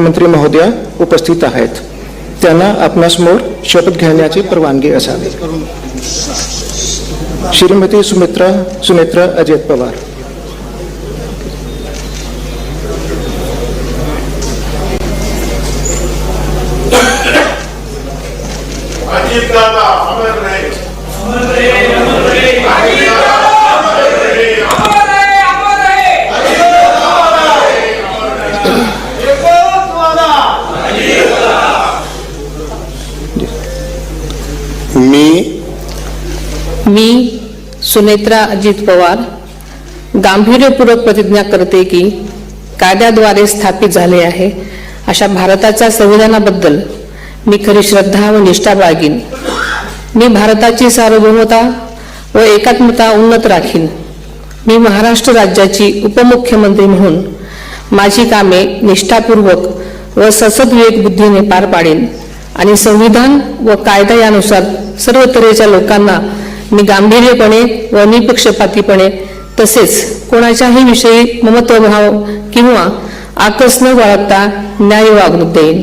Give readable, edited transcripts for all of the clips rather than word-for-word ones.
उपमुख्यमंत्री महोदया उपस्थित आहेत. त्यांना आपणासमोर शपथ घेण्याची परवानगी असावी. श्रीमती सुनेत्रा अजित पवार. अजित दादा अमर रहे, अमर रहे, अमर रहे, अजित दादा अमर रहे, अमर रहे, अमर रहे, अजित दादा अमर रहे, अमर रहे, एकच वादा, अजित दादा. मी सुनेत्रा अजित पवार गांभीर्यपूर्वक प्रतिज्ञा करते की कायद्याद्वारे स्थापित झाले आहे अशा भारताच्या संविधानाबद्दल मी खरी श्रद्धा व निष्ठा बाळगीन. मी भारताची सार्वभौमता व एकात्मता उन्नत राखीन. मी महाराष्ट्र राज्याची उपमुख्यमंत्री म्हणून माझी कामे निष्ठापूर्वक व ससद विवेक बुद्धीने पार पाडेन आणि संविधान व कायदा यानुसार सर्व तऱ्हेच्या लोकांना मी गांभीर्यपणे व निपक्षपातीपणे तसेच कोणाच्याही विषयी ममत्वभाव किंवा आकस न बाळगता न्याय वागणूक देईन.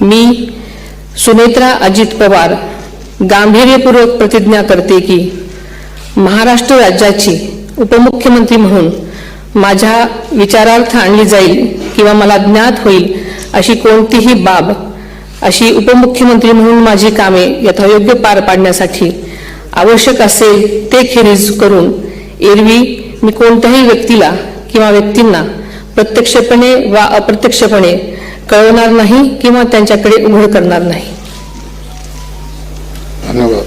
मी सुनेत्रा अजित पवार गांभीर्यपूर्वक प्रतिज्ञा करते की महाराष्ट्र राज्याची उपमुख्यमंत्री म्हणून माझ्या विचारार्थ आणली जाईल किंवा मला ज्ञात होईल अशी कोणतीही बाब अशी उपमुख्यमंत्री म्हणून माझी कामे यथायोग्य पार पाडण्यासाठी आवश्यक असेल ते खेरीज करून एरवी मी कोणत्याही व्यक्तीला किंवा व्यक्तींना प्रत्यक्षपणे वा अप्रत्यक्षपणे कळवणार नाही किंवा त्यांच्याकडे उघड करणार नाही. धन्यवाद.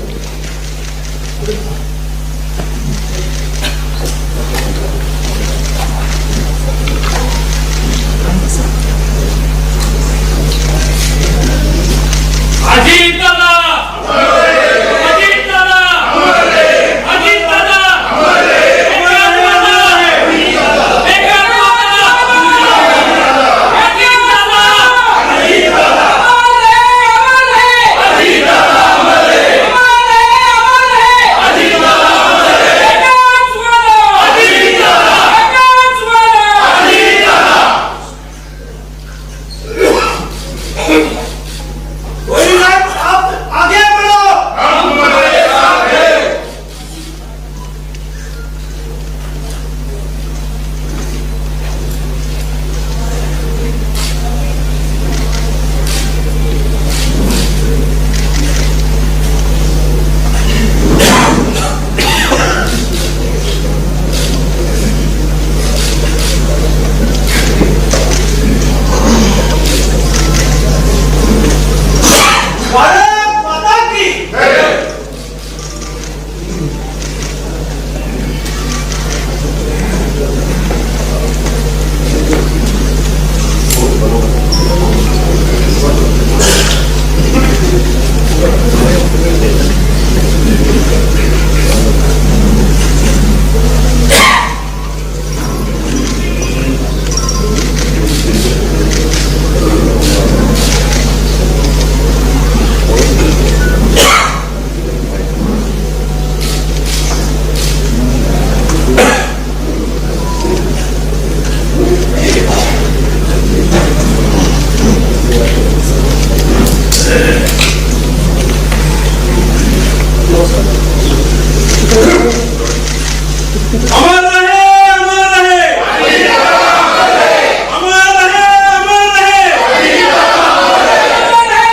अजित दादा अमर रहे, अजित दादा अमर रहे, अजित दादा अमर रहे, एकच वादा, अजित दादा, एकच वादा, अजित दादा, अजित दादा अमर रहे, अजित दादा अमर रहे, अमर रहे, अजित दादा अमर रहे, एकच वादा, अजित दादा, एकच वादा, अजित दादा. आगे बढ़ो, हम तुम्हारे साथ हैं. भारत माता की जय. अमर रहे, अमर रहे, अजित दादा अमर रहे, अमर रहे, अमर रहे, अजित दादा अमर रहे, अमर रहे, अमर रहे.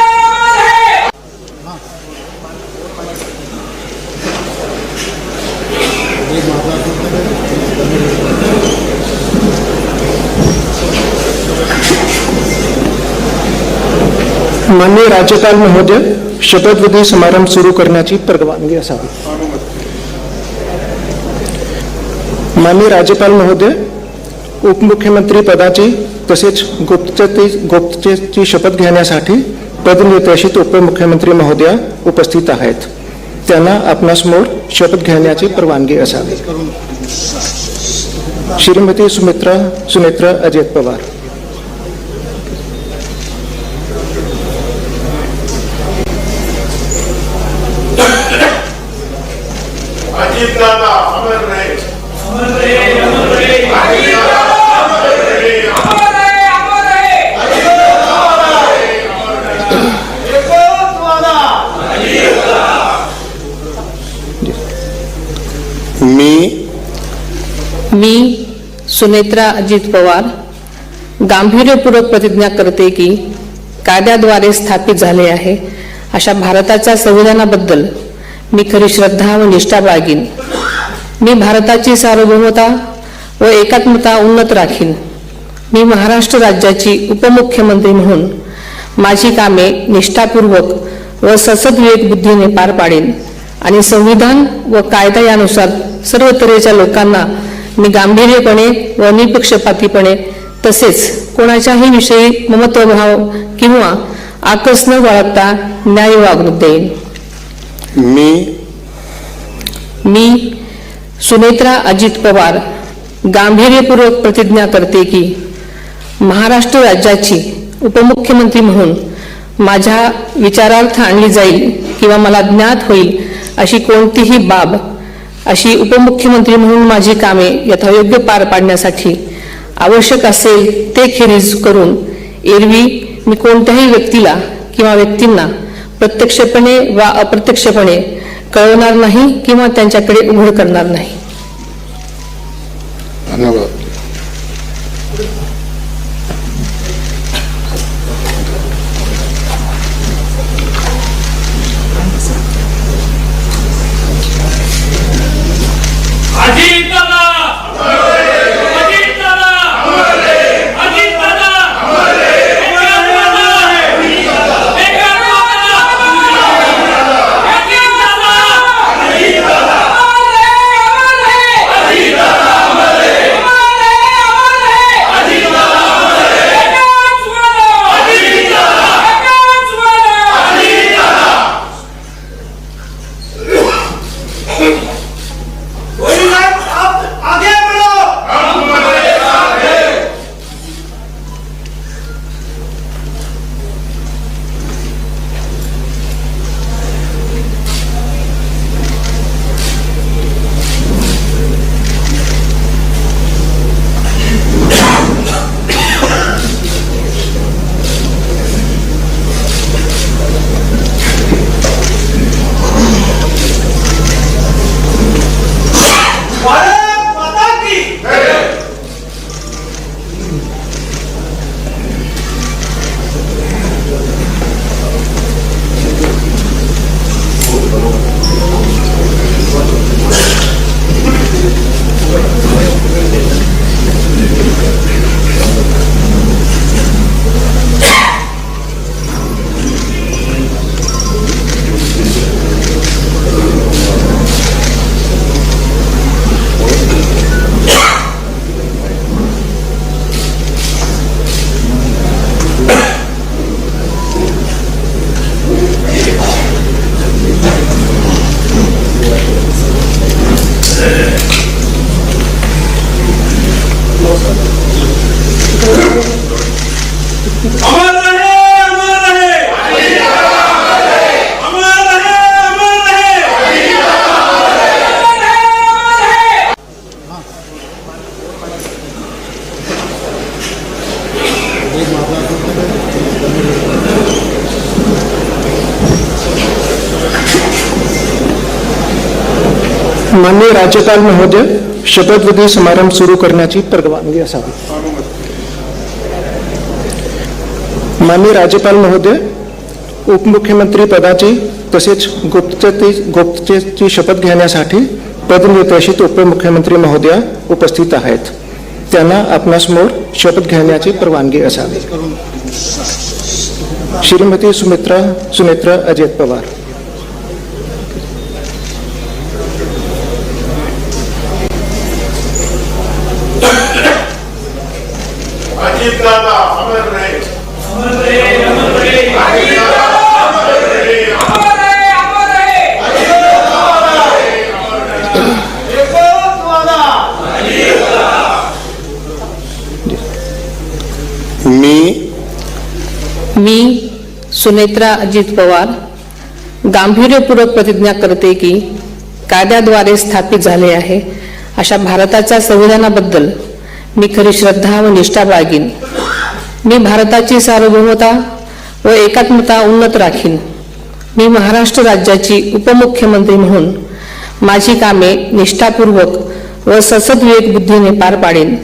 माननीय राज्यपाल महोदय, शपथविधी समारंभ सुरू करण्याची परवानगी असावी. माननीय राज्यपाल महोदय, उपमुख्यमंत्री पदाची तसेच गुप्ततेची शपथ घेण्यासाठी पदनिर्देशित उपमुख्यमंत्री महोदया उपस्थित आहेत. त्यांना आपणासमोर शपथ घेण्याची परवानगी असावी. श्रीमती सुनेत्रा अजित पवार. अजित दादा अमर रहे, अमर रहे, अमर रहे, अजित दादा अमर रहे, सुनेत्रा अजित पवार गांभीर्यपूर्वक प्रतिज्ञा करते की कायद्याद्वारे स्थापित झाले आहे अशा भारताच्या संविधानाबद्दल मी खरी श्रद्धा व निष्ठा बाळगीन. मी भारताची सार्वभौमता व एकात्मता उन्नत राखीन. मी महाराष्ट्र राज्याची उपमुख्यमंत्री म्हणून माझी कामे निष्ठापूर्वक व ससद्विवेक बुद्धीने पार पाडेन आणि संविधान व कायदा यानुसार सर्व तऱ्हेच्या लोकांना मी गांभीर्यपणे व निपक्षपातीपणे तसेच कोणाच्याही विषयी ममत्वभाव किंवा आकस न बाळगता न्याय वागणूक देईन. मी सुनेत्रा अजित पवार गांभीर्यपूर्वक प्रतिज्ञा करते की महाराष्ट्र राज्याची उपमुख्यमंत्री म्हणून माझ्या विचारार्थ आणली जाईल किंवा मला ज्ञात होईल अशी कोणतीही बाब अशी उपमुख्यमंत्री म्हणून माझी कामे यथायोग्य पार पाडण्यासाठी आवश्यक असेल ते खेरीज करून एरवी मी कोणत्याही व्यक्तीला किंवा व्यक्तींना प्रत्यक्षपणे वा अप्रत्यक्षपणे कळवणार नाही किंवा त्यांच्याकडे उघड करणार नाही. धन्यवाद. अजित दादा अजित दादा अजित दादा माननीय राज्यपाल महोदय, शपथविधी समारंभ सुरू करण्याची परवानगी असावी. माननीय राज्यपाल महोदय, उपमुख्यमंत्री पदाची तसेच गुप्ततेची शपथ घेण्यासाठी पदनिर्देशित उपमुख्यमंत्री महोदया उपस्थित आहेत. त्यांना आपणासमोर शपथ घेण्याची परवानगी असावी. श्रीमती सुनेत्रा अजित पवार. अजित दादा अमर रहे अमर रहे अमर रहे अजित दादा अमर रहे अमर रहे अमर रहे अजित दादा अमर रहे अमर रहे देखो दादा अजित दादा. मी सुनेत्रा अजित पवार गांभीर्यपूर्वक प्रतिज्ञा करते की कायद्याद्वारे स्थापित झाले आहे अशा भारताच्या संविधानाबद्दल मी खरी श्रद्धा व निष्ठा बाळगीन. मी भारताची सार्वभौमता व एकात्मता उन्नत राखीन. मी महाराष्ट्र राज्याची उपमुख्यमंत्री म्हणून माझी कामे निष्ठापूर्वक व ससद्विवेक बुद्धीने पार पाडेन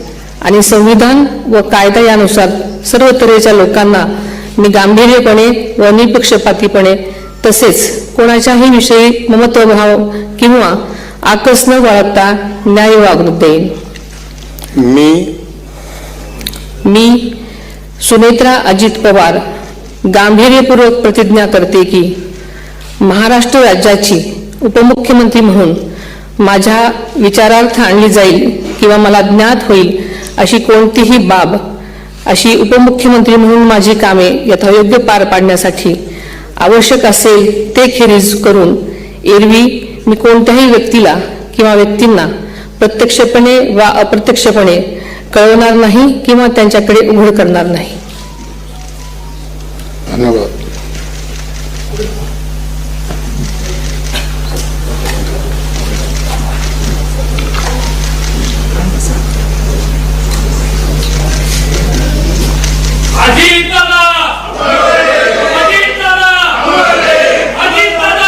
आणि संविधान व कायदा यानुसार सर्व तऱ्हेच्या लोकांना मी गांभीर्यपणे व निपक्षपातीपणे तसेच कोणाच्याही विषयी ममत्वभाव किंवा आकस न बाळगता न्याय वागणूक देईन. मी सुनेत्रा अजित पवार गांभीर्यपूर्वक प्रतिज्ञा करते की महाराष्ट्र राज्याची उपमुख्यमंत्री म्हणून माझ्या विचारार्थ आणली जाईल किंवा मला ज्ञात होईल अशी कोणतीही बाब अशी उपमुख्यमंत्री म्हणून माझी कामे यथायोग्य पार पाडण्यासाठी आवश्यक असेल ते खेरीज करून एरवी मी कोणत्याही व्यक्तीला किंवा व्यक्तींना प्रत्यक्षपणे वा अप्रत्यक्षपणे कळवणार नाही किंवा त्यांच्याकडे उघड करणार नाही. धन्यवाद. अजित दादा अजित दादा अजित दादा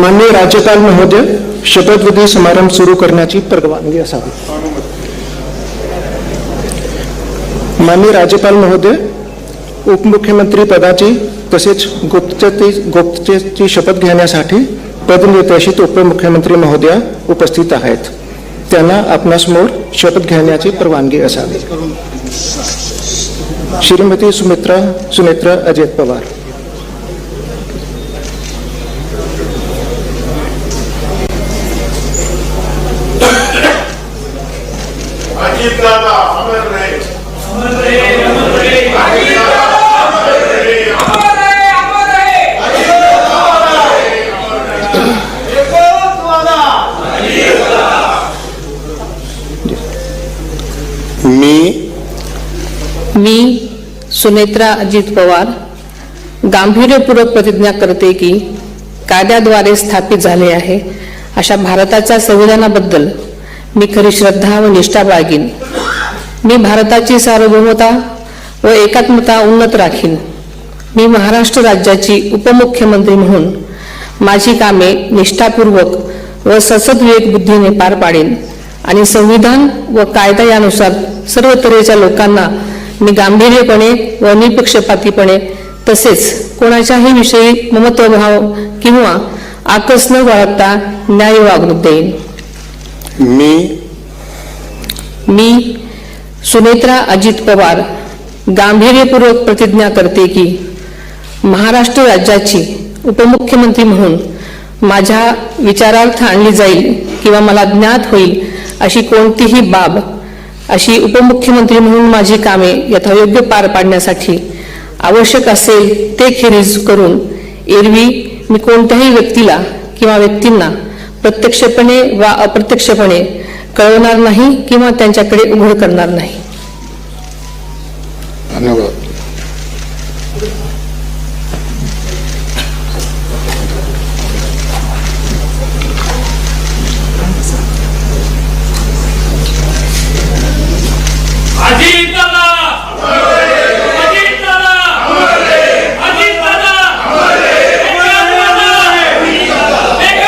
माननीय राज्यपाल महोदय, शपथविधी समारंभ सुरू करण्याची परवानगी असावी. माननीय राज्यपाल महोदय, उपमुख्यमंत्री पदाची तसेच गुप्ततेची शपथ घेण्यासाठी पदनिर्देशित उपमुख्यमंत्री महोदया उपस्थित आहेत. त्यांना आपणासमोर शपथ घेण्याची परवानगी असावी. श्रीमती सुनेत्रा अजित पवार. अजित दादा अमर रहे अमर रहे अमर रहे अजित दादा अमर रहे अमर रहे अमर रहे अजित दादा अमर रहे अमर रहे एको दादा अजित दादा. मी सुनेत्रा अजित पवार गांभीर्यपूर्वक प्रतिज्ञा करते की कायद्याद्वारे स्थापित झाले आहे अशा भारताच्या संविधानाबद्दल मी खरी श्रद्धा व निष्ठा बाळगीन. मी भारताची सार्वभौमता व एकात्मता उन्नत राखीन. मी महाराष्ट्र राज्याची उपमुख्यमंत्री म्हणून माझी कामे निष्ठापूर्वक व ससद्विवेक बुद्धीने पार पाडेन आणि संविधान व कायदा यानुसार सर्व तऱ्हेच्या लोकांना मी गांभीर्यपणे व निपक्षपातीपणे तसेच कोणाच्याही विषयी ममत्वभाव किंवा आकस न बाळगता न्याय वागणूक देईन. मी सुनेत्रा अजित पवार गांभीर्यपूर्वक प्रतिज्ञा करते की महाराष्ट्र राज्याची उपमुख्यमंत्री म्हणून माझ्या विचारार्थ आणली जाईल किंवा मला ज्ञात होईल अशी कोणतीही बाब, अशी उपमुख्यमंत्री म्हणून माझी कामे यथायोग्य पार पाडण्यासाठी आवश्यक असेल ते खेरीज करून एरवी मी कोणत्याही व्यक्तीला किंवा व्यक्तींना प्रत्यक्षपणे वा अप्रत्यक्षपणे कळवणार नाही किंवा त्यांच्याकडे उघड करणार नाही. धन्यवाद. अजित दादा अजित दादा अजित दादा अमर रहे अमर रहे अमर रहे अमर रहे.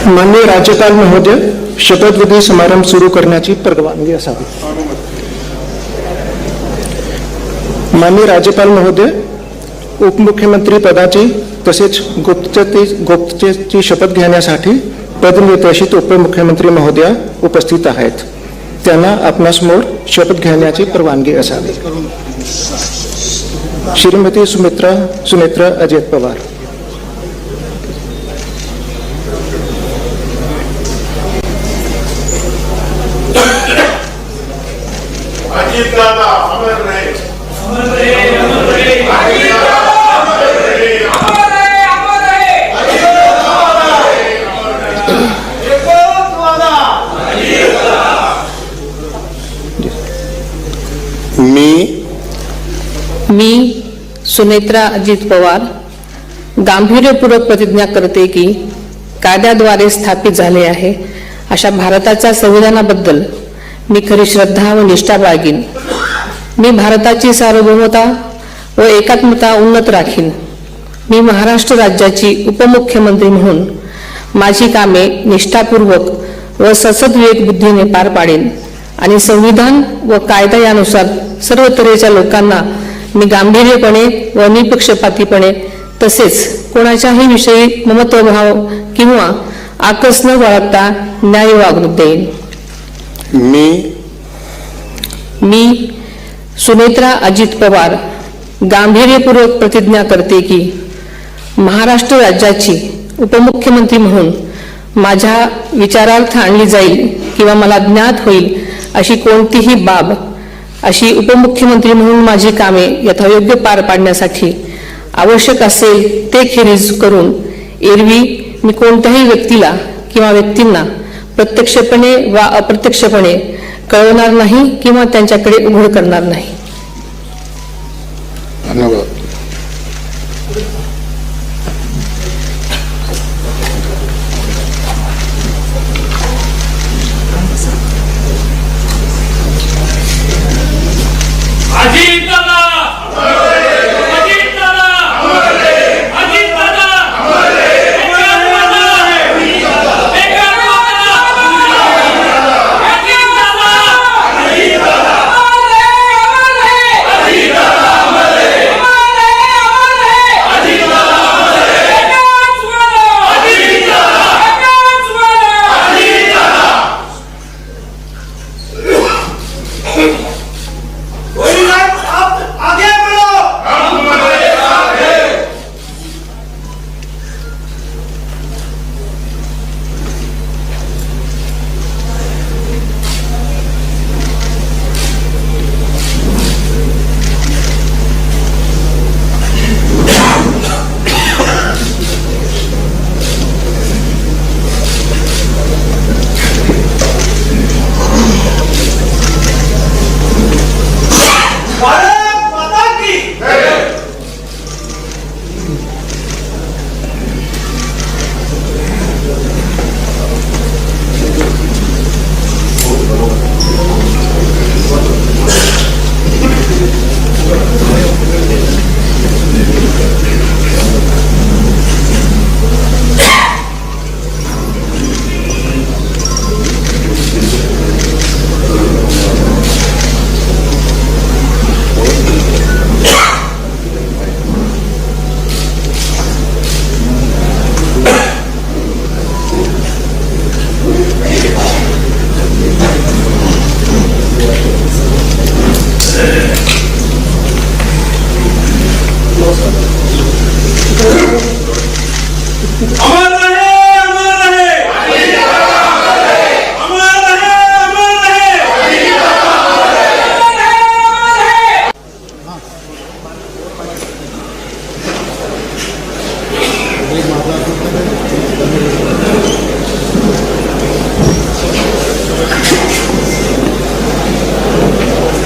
माननीय राज्यपाल महोदय, शपथविधी समारंभ सुरू करण्याची परवानगी असावी. माननीय राज्यपाल महोदय, उपमुख्यमंत्री पदाची तसेच गुप्ततेची शपथ घेण्यासाठी पदनिर्देशित उपमुख्यमंत्री महोदया उपस्थित आहेत. त्यांना आपणासमोर शपथ घेण्याची परवानगी असावी. श्रीमती सुनेत्रा अजित पवार. अजित दादा अमर रहे अमर रहे अमर रहे अजित दादा अमर रहे अमर रहे अमर रहे अजित दादा अमर रहे अमर रहे. एकच वादा अजित दादा. मी सुनेत्रा अजित पवार गांभीर्यपूर्वक प्रतिज्ञा करते की कायद्याद्वारे स्थापित झाले आहे अशा भारताच्या संविधानाबद्दल मी खरी श्रद्धा व निष्ठा बाळगीन. मी भारताची सार्वभौमता व एकात्मता उन्नत राखीन. मी महाराष्ट्र राज्याची उपमुख्यमंत्री म्हणून माझी कामे निष्ठापूर्वक व ससद्विवेक बुद्धीने पार पाडेन आणि संविधान व कायदा यानुसार सर्व तऱ्हेच्या लोकांना मी गांभीर्यपणे व निपक्षपातीपणे तसेच कोणाच्याही विषयी ममत्वभाव किंवा आकस न बाळगता न्याय वागणूक देईन. मी सुनेत्रा अजित पवार गांभीर्यपूर्वक प्रतिज्ञा करते की महाराष्ट्र राज्याची उपमुख्यमंत्री म्हणून माझ्या विचारार्थ आणली जाईल किंवा मला ज्ञात होईल अशी कोणतीही बाब, अशी उपमुख्यमंत्री म्हणून माझी कामे यथायोग्य पार पाडण्यासाठी आवश्यक असेल ते खेरीज करून एरवी मी कोणत्याही व्यक्तीला किंवा व्यक्तींना प्रत्यक्षपणे वा अप्रत्यक्षपणे कळवणार नाही किंवा त्यांच्याकडे उघड करणार नाही. धन्यवाद. अजित दादा अजित दादा अजित दादा अमर रहे अमर रहे अमर रहे अमर रहे.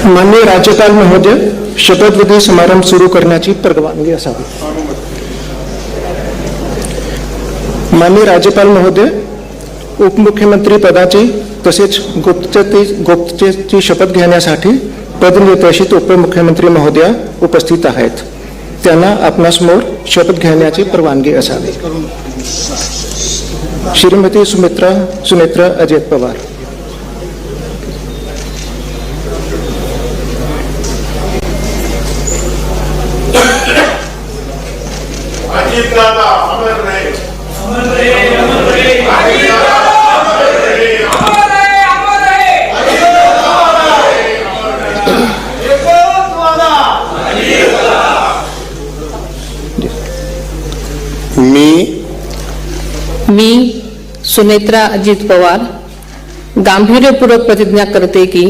माननीय राज्यपाल महोदय, शपथविधी समारंभ सुरू करण्याची परवानगी असावी. माननीय राज्यपाल महोदय, उपमुख्यमंत्री पदाची तसेच गुप्ततेची शपथ घेण्यासाठी पदनिर्देशित उपमुख्यमंत्री महोदया उपस्थित आहेत. त्यांना आपणासमोर शपथ घेण्याची परवानगी असावी. श्रीमती सुनेत्रा अजित पवार. अजित दादा अमर रहे अमर रहे अमर रहे अजित दादा अमर रहे अमर रहे अमर रहे अजित दादा अमर रहे अमर रहे एकच वादा अजित दादा. मी सुनेत्रा अजित पवार गांभीर्यपूर्वक प्रतिज्ञा करते की